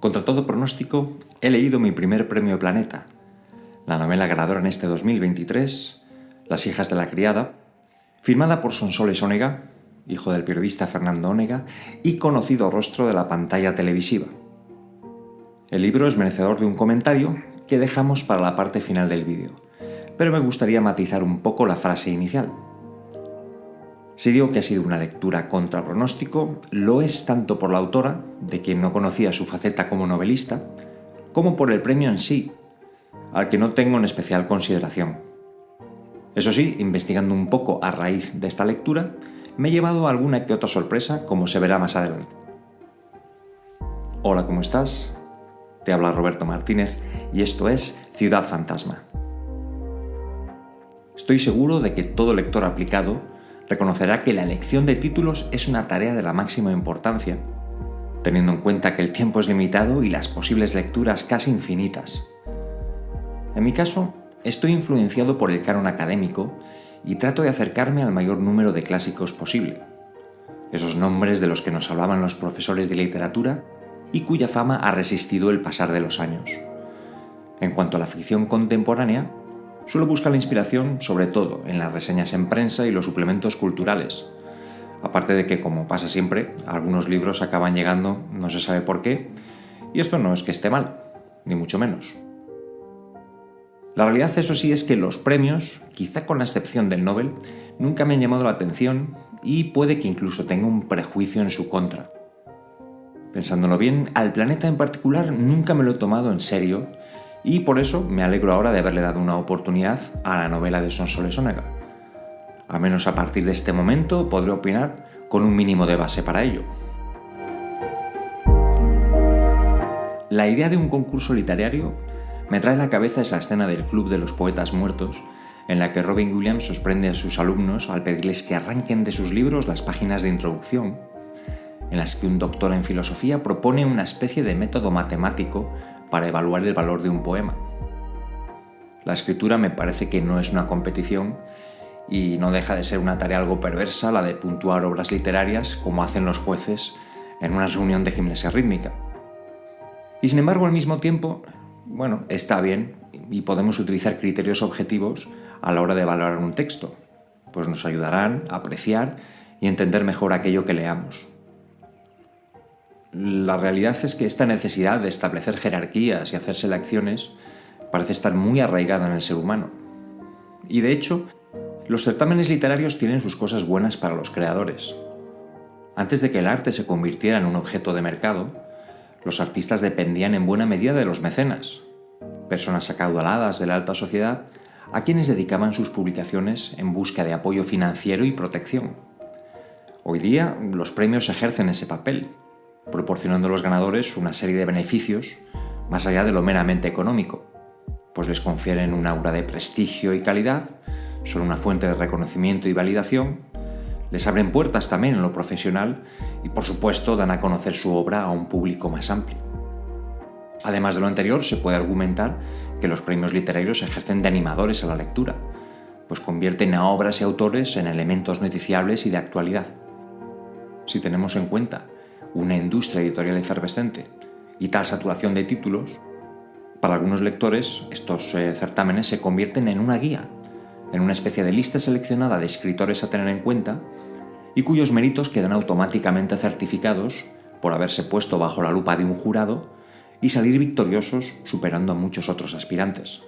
Contra todo pronóstico, he leído mi primer premio Planeta, la novela ganadora en este 2023, Las hijas de la criada, firmada por Sonsoles Onega, hijo del periodista Fernando Onega y conocido rostro de la pantalla televisiva. El libro es merecedor de un comentario que dejamos para la parte final del vídeo, pero me gustaría matizar un poco la frase inicial. Si digo que ha sido una lectura contra pronóstico, lo es tanto por la autora, de quien no conocía su faceta como novelista, como por el premio en sí, al que no tengo en especial consideración. Eso sí, investigando un poco a raíz de esta lectura, me he llevado alguna que otra sorpresa, como se verá más adelante. Hola, ¿cómo estás? Te habla Roberto Martínez y esto es Ciudad Fantasma. Estoy seguro de que todo lector aplicado reconocerá que la elección de títulos es una tarea de la máxima importancia, teniendo en cuenta que el tiempo es limitado y las posibles lecturas casi infinitas. En mi caso, estoy influenciado por el canon académico y trato de acercarme al mayor número de clásicos posible, esos nombres de los que nos hablaban los profesores de literatura y cuya fama ha resistido el pasar de los años. En cuanto a la ficción contemporánea, suelo buscar la inspiración sobre todo en las reseñas en prensa y los suplementos culturales, aparte de que, como pasa siempre, algunos libros acaban llegando no se sabe por qué, y esto no es que esté mal, ni mucho menos. La realidad, eso sí, es que los premios, quizá con la excepción del Nobel, nunca me han llamado la atención y puede que incluso tenga un prejuicio en su contra. Pensándolo bien, al Planeta en particular nunca me lo he tomado en serio y por eso me alegro ahora de haberle dado una oportunidad a la novela de Sonsoles Onega. Al menos a partir de este momento podré opinar con un mínimo de base para ello. La idea de un concurso literario me trae a la cabeza esa escena del Club de los Poetas Muertos, en la que Robin Williams sorprende a sus alumnos al pedirles que arranquen de sus libros las páginas de introducción, en las que un doctor en filosofía propone una especie de método matemático para evaluar el valor de un poema. La escritura me parece que no es una competición y no deja de ser una tarea algo perversa la de puntuar obras literarias como hacen los jueces en una reunión de gimnasia rítmica. Y sin embargo, al mismo tiempo, está bien y podemos utilizar criterios objetivos a la hora de valorar un texto, pues nos ayudarán a apreciar y entender mejor aquello que leamos. La realidad es que esta necesidad de establecer jerarquías y hacer selecciones parece estar muy arraigada en el ser humano. Y de hecho, los certámenes literarios tienen sus cosas buenas para los creadores. Antes de que el arte se convirtiera en un objeto de mercado, los artistas dependían en buena medida de los mecenas, personas acaudaladas de la alta sociedad a quienes dedicaban sus publicaciones en busca de apoyo financiero y protección. Hoy día, los premios ejercen ese papel, proporcionando a los ganadores una serie de beneficios más allá de lo meramente económico, pues les confieren un aura de prestigio y calidad, son una fuente de reconocimiento y validación, les abren puertas también en lo profesional y, por supuesto, dan a conocer su obra a un público más amplio. Además de lo anterior, se puede argumentar que los premios literarios ejercen de animadores a la lectura, pues convierten a obras y autores en elementos noticiables y de actualidad. Si tenemos en cuenta una industria editorial efervescente y tal saturación de títulos, para algunos lectores estos certámenes se convierten en una guía, en una especie de lista seleccionada de escritores a tener en cuenta y cuyos méritos quedan automáticamente certificados por haberse puesto bajo la lupa de un jurado y salir victoriosos superando a muchos otros aspirantes.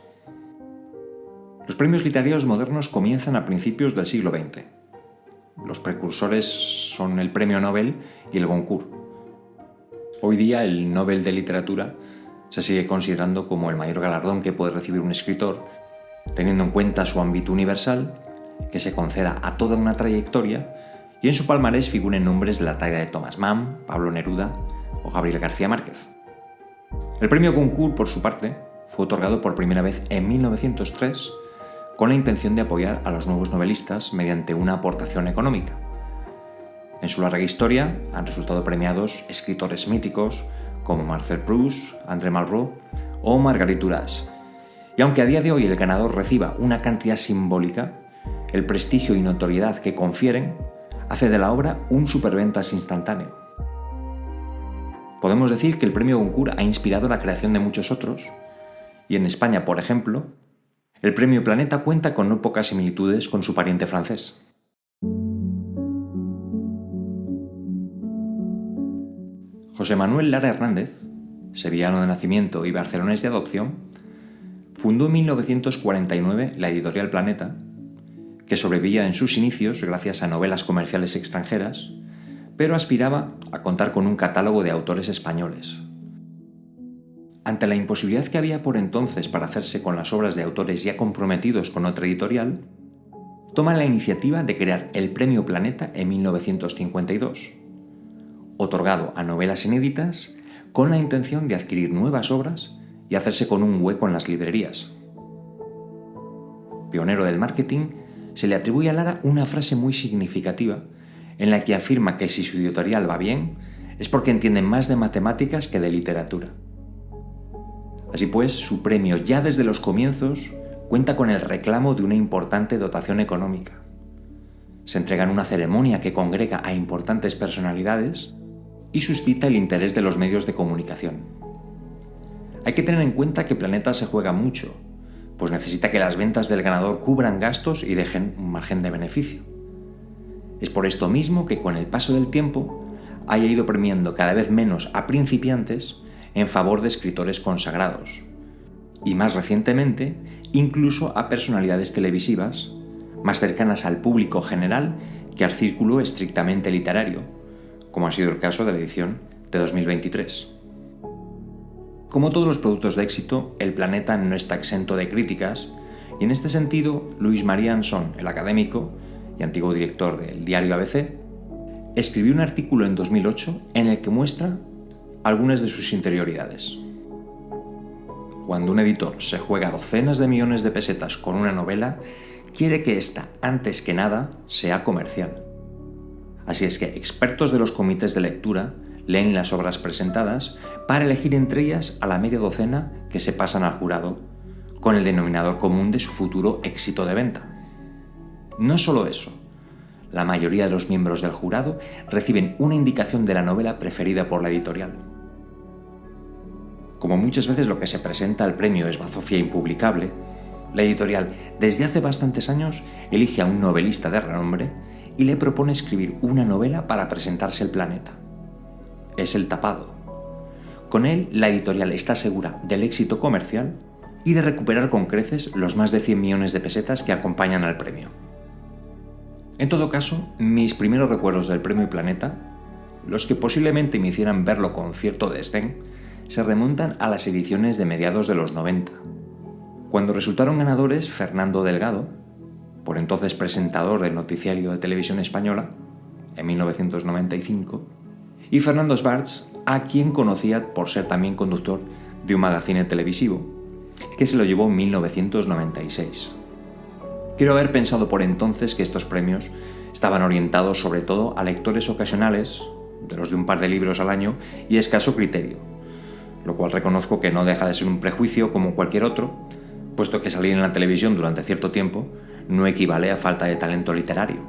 Los premios literarios modernos comienzan a principios del siglo XX. Los precursores son el Premio Nobel y el Goncourt. Hoy día el Nobel de Literatura se sigue considerando como el mayor galardón que puede recibir un escritor, teniendo en cuenta su ámbito universal, que se conceda a toda una trayectoria y en su palmarés figuren nombres de la talla de Thomas Mann, Pablo Neruda o Gabriel García Márquez. El premio Goncourt, por su parte, fue otorgado por primera vez en 1903 con la intención de apoyar a los nuevos novelistas mediante una aportación económica. En su larga historia han resultado premiados escritores míticos como Marcel Proust, André Malraux o Marguerite Duras. Y aunque a día de hoy el ganador reciba una cantidad simbólica, el prestigio y notoriedad que confieren hace de la obra un superventas instantáneo. Podemos decir que el premio Goncourt ha inspirado la creación de muchos otros, y en España, por ejemplo, el premio Planeta cuenta con no pocas similitudes con su pariente francés. José Manuel Lara Hernández, sevillano de nacimiento y barcelonés de adopción, fundó en 1949 la editorial Planeta, que sobrevivía en sus inicios gracias a novelas comerciales extranjeras, pero aspiraba a contar con un catálogo de autores españoles. Ante la imposibilidad que había por entonces para hacerse con las obras de autores ya comprometidos con otra editorial, toma la iniciativa de crear el Premio Planeta en 1952, otorgado a novelas inéditas con la intención de adquirir nuevas obras y hacerse con un hueco en las librerías. Pionero del marketing, se le atribuye a Lara una frase muy significativa en la que afirma que si su editorial va bien es porque entiende más de matemáticas que de literatura. Así pues, su premio ya desde los comienzos cuenta con el reclamo de una importante dotación económica. Se entrega en una ceremonia que congrega a importantes personalidades y suscita el interés de los medios de comunicación. Hay que tener en cuenta que Planeta se juega mucho, pues necesita que las ventas del ganador cubran gastos y dejen un margen de beneficio. Es por esto mismo que con el paso del tiempo haya ido premiando cada vez menos a principiantes en favor de escritores consagrados, y más recientemente incluso a personalidades televisivas, más cercanas al público general que al círculo estrictamente literario, como ha sido el caso de la edición de 2023. Como todos los productos de éxito, el Planeta no está exento de críticas, y en este sentido, Luis María Ansón, el académico y antiguo director del diario ABC, escribió un artículo en 2008 en el que muestra algunas de sus interioridades. Cuando un editor se juega docenas de millones de pesetas con una novela, quiere que ésta, antes que nada, sea comercial. Así es que expertos de los comités de lectura leen las obras presentadas para elegir entre ellas a la media docena que se pasan al jurado, con el denominador común de su futuro éxito de venta. No solo eso, la mayoría de los miembros del jurado reciben una indicación de la novela preferida por la editorial. Como muchas veces lo que se presenta al premio es bazofia impublicable, la editorial desde hace bastantes años elige a un novelista de renombre y le propone escribir una novela para presentarse al Planeta. Es El Tapado. Con él, la editorial está segura del éxito comercial y de recuperar con creces los más de 100 millones de pesetas que acompañan al premio. En todo caso, mis primeros recuerdos del Premio Planeta, los que posiblemente me hicieran verlo con cierto desdén, se remontan a las ediciones de mediados de los 90, cuando resultaron ganadores Fernando Delgado, por entonces presentador del noticiario de Televisión Española, en 1995, y Fernando Schwartz, a quien conocía por ser también conductor de un magazine televisivo, que se lo llevó en 1996. Quiero haber pensado por entonces que estos premios estaban orientados sobre todo a lectores ocasionales, de los de un par de libros al año, y escaso criterio, lo cual reconozco que no deja de ser un prejuicio como cualquier otro, puesto que salir en la televisión durante cierto tiempo no equivale a falta de talento literario.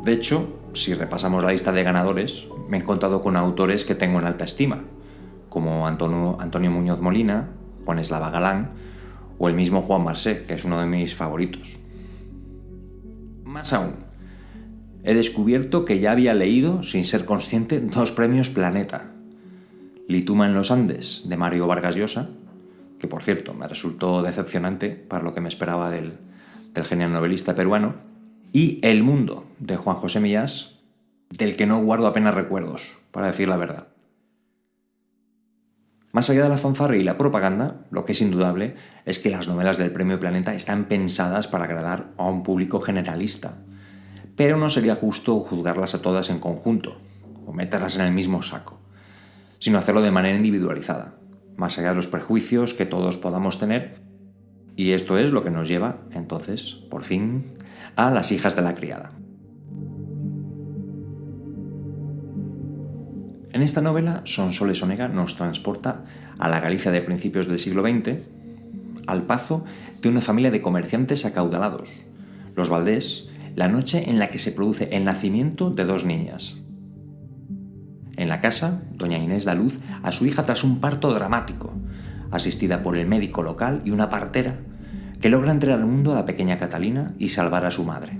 De hecho, si repasamos la lista de ganadores, me he encontrado con autores que tengo en alta estima, como Antonio Muñoz Molina, Juan Eslava Galán o el mismo Juan Marsé, que es uno de mis favoritos. Más aún, he descubierto que ya había leído, sin ser consciente, 2 premios Planeta. Lituma en los Andes, de Mario Vargas Llosa, que por cierto me resultó decepcionante para lo que me esperaba del genial novelista peruano, y El Mundo, de Juan José Millás, del que no guardo apenas recuerdos, para decir la verdad. Más allá de la fanfarria y la propaganda, lo que es indudable es que las novelas del Premio Planeta están pensadas para agradar a un público generalista, pero no sería justo juzgarlas a todas en conjunto, o meterlas en el mismo saco, sino hacerlo de manera individualizada, más allá de los prejuicios que todos podamos tener, y esto es lo que nos lleva, entonces, por fin, a Las hijas de la criada. En esta novela, Sonsoles Onega nos transporta a la Galicia de principios del siglo XX, al pazo de una familia de comerciantes acaudalados, los Valdés, la noche en la que se produce el nacimiento de 2 niñas. En la casa, doña Inés da luz a su hija tras un parto dramático, asistida por el médico local y una partera, que logra entregar al mundo a la pequeña Catalina y salvar a su madre.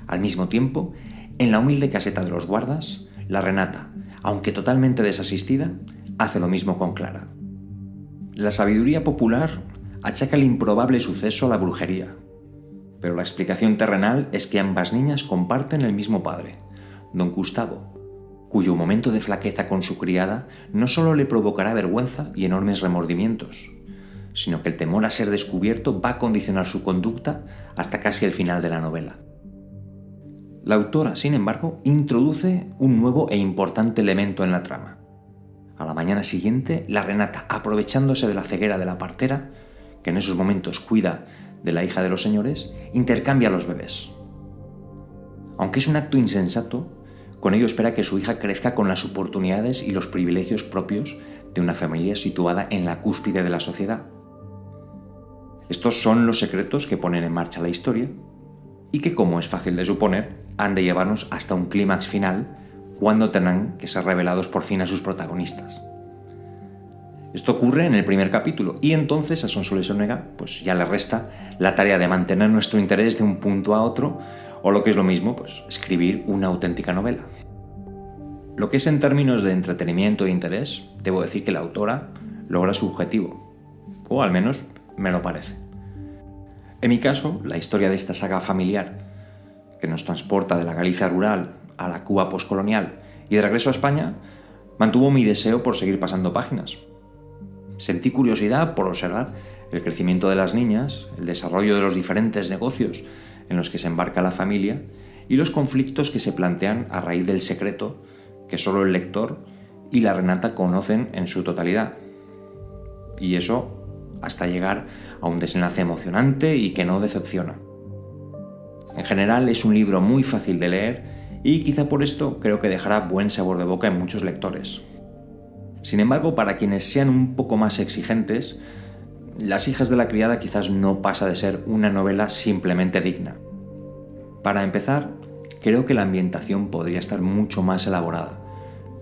Al mismo tiempo, en la humilde caseta de los guardas, la Renata, aunque totalmente desasistida, hace lo mismo con Clara. La sabiduría popular achaca el improbable suceso a la brujería, pero la explicación terrenal es que ambas niñas comparten el mismo padre, don Gustavo, cuyo momento de flaqueza con su criada no solo le provocará vergüenza y enormes remordimientos, sino que el temor a ser descubierto va a condicionar su conducta hasta casi el final de la novela. La autora, sin embargo, introduce un nuevo e importante elemento en la trama. A la mañana siguiente, la Renata, aprovechándose de la ceguera de la partera, que en esos momentos cuida de la hija de los señores, intercambia a los bebés. Aunque es un acto insensato, con ello espera que su hija crezca con las oportunidades y los privilegios propios de una familia situada en la cúspide de la sociedad. Estos son los secretos que ponen en marcha la historia y que, como es fácil de suponer, han de llevarnos hasta un clímax final cuando tendrán que ser revelados por fin a sus protagonistas. Esto ocurre en el primer capítulo y entonces a Sonsoles Onega pues ya le resta la tarea de mantener nuestro interés de un punto a otro o lo que es lo mismo, pues escribir una auténtica novela. Lo que es en términos de entretenimiento e interés, debo decir que la autora logra su objetivo, o al menos me lo parece. En mi caso, la historia de esta saga familiar que nos transporta de la Galicia rural a la Cuba poscolonial y de regreso a España, mantuvo mi deseo por seguir pasando páginas. Sentí curiosidad por observar el crecimiento de las niñas, el desarrollo de los diferentes negocios en los que se embarca la familia y los conflictos que se plantean a raíz del secreto que solo el lector y la Renata conocen en su totalidad. Y eso hasta llegar a un desenlace emocionante y que no decepciona. En general es un libro muy fácil de leer y quizá por esto creo que dejará buen sabor de boca en muchos lectores. Sin embargo, para quienes sean un poco más exigentes, Las hijas de la criada quizás no pasa de ser una novela simplemente digna. Para empezar, creo que la ambientación podría estar mucho más elaborada,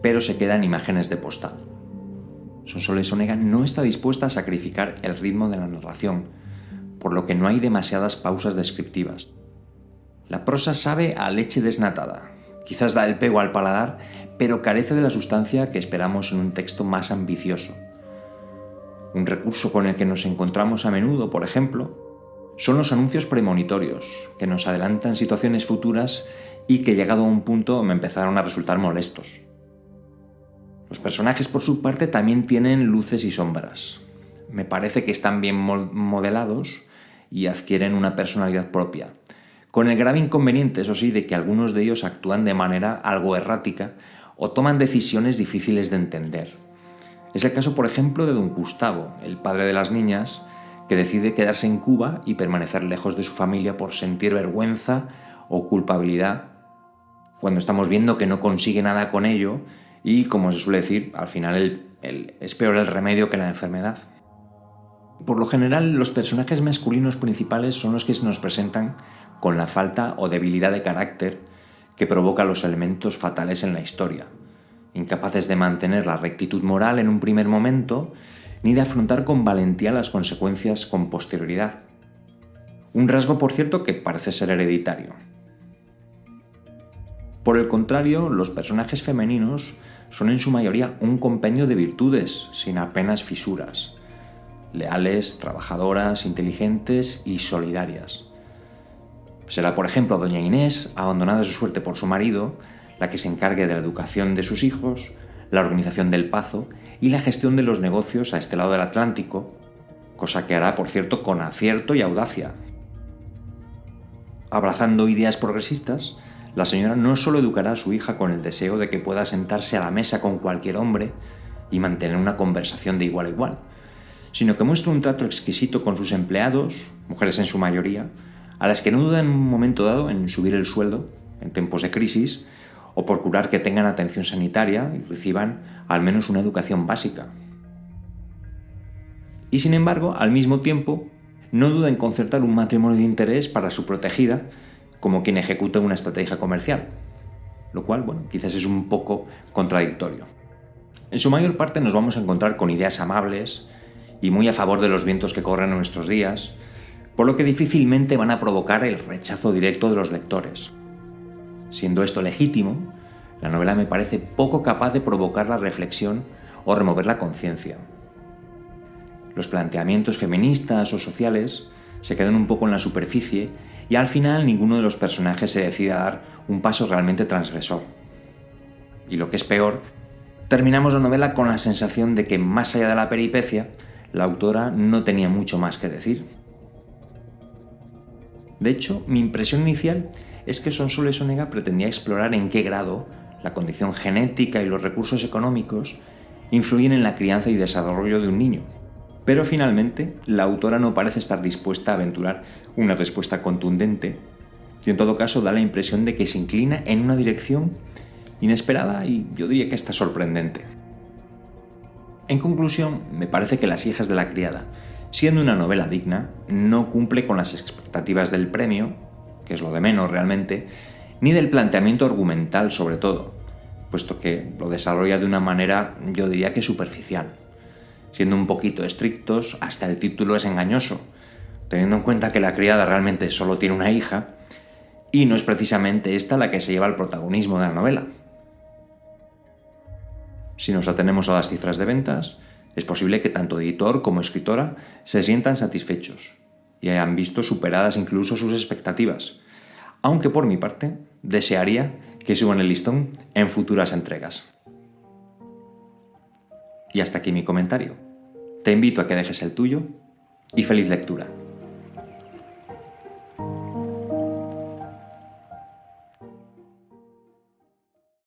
pero se queda en imágenes de postal. Sonsoles Onega no está dispuesta a sacrificar el ritmo de la narración, por lo que no hay demasiadas pausas descriptivas. La prosa sabe a leche desnatada, quizás da el pego al paladar, pero carece de la sustancia que esperamos en un texto más ambicioso. Un recurso con el que nos encontramos a menudo, por ejemplo, son los anuncios premonitorios, que nos adelantan situaciones futuras y que llegado a un punto me empezaron a resultar molestos. Los personajes, por su parte, también tienen luces y sombras. Me parece que están bien modelados y adquieren una personalidad propia, con el grave inconveniente, eso sí, de que algunos de ellos actúan de manera algo errática o toman decisiones difíciles de entender. Es el caso, por ejemplo, de don Gustavo, el padre de las niñas, que decide quedarse en Cuba y permanecer lejos de su familia por sentir vergüenza o culpabilidad, cuando estamos viendo que no consigue nada con ello y, como se suele decir, al final es peor el remedio que la enfermedad. Por lo general, los personajes masculinos principales son los que se nos presentan con la falta o debilidad de carácter que provoca los elementos fatales en la historia, incapaces de mantener la rectitud moral en un primer momento ni de afrontar con valentía las consecuencias con posterioridad. Un rasgo, por cierto, que parece ser hereditario. Por el contrario, los personajes femeninos son en su mayoría un compendio de virtudes, sin apenas fisuras, leales, trabajadoras, inteligentes y solidarias. Será, por ejemplo, doña Inés, abandonada a su suerte por su marido, la que se encargue de la educación de sus hijos, la organización del pazo y la gestión de los negocios a este lado del Atlántico, cosa que hará, por cierto, con acierto y audacia. Abrazando ideas progresistas, la señora no solo educará a su hija con el deseo de que pueda sentarse a la mesa con cualquier hombre y mantener una conversación de igual a igual, sino que muestra un trato exquisito con sus empleados, mujeres en su mayoría, a las que no duda en un momento dado en subir el sueldo en tiempos de crisis o procurar que tengan atención sanitaria y reciban al menos una educación básica. Y sin embargo, al mismo tiempo, no duda en concertar un matrimonio de interés para su protegida como quien ejecuta una estrategia comercial. lo cual, bueno, quizás es un poco contradictorio. En su mayor parte nos vamos a encontrar con ideas amables y muy a favor de los vientos que corren en nuestros días, por lo que difícilmente van a provocar el rechazo directo de los lectores. Siendo esto legítimo, la novela me parece poco capaz de provocar la reflexión o remover la conciencia. Los planteamientos feministas o sociales se quedan un poco en la superficie y al final ninguno de los personajes se decide a dar un paso realmente transgresor. Y lo que es peor, terminamos la novela con la sensación de que más allá de la peripecia, la autora no tenía mucho más que decir. De hecho, mi impresión inicial es que Sonsoles Onega pretendía explorar en qué grado la condición genética y los recursos económicos influyen en la crianza y desarrollo de un niño. Pero finalmente, la autora no parece estar dispuesta a aventurar una respuesta contundente y en todo caso da la impresión de que se inclina en una dirección inesperada y yo diría que hasta sorprendente. En conclusión, me parece que Las hijas de la criada, siendo una novela digna, no cumple con las expectativas del premio, que es lo de menos realmente, ni del planteamiento argumental sobre todo, puesto que lo desarrolla de una manera, yo diría que superficial. Siendo un poquito estrictos, hasta el título es engañoso, teniendo en cuenta que la criada realmente solo tiene una hija, y no es precisamente esta la que se lleva el protagonismo de la novela. Si nos atenemos a las cifras de ventas, es posible que tanto editor como escritora se sientan satisfechos y hayan visto superadas incluso sus expectativas, aunque por mi parte desearía que suban el listón en futuras entregas. Y hasta aquí mi comentario. Te invito a que dejes el tuyo y feliz lectura.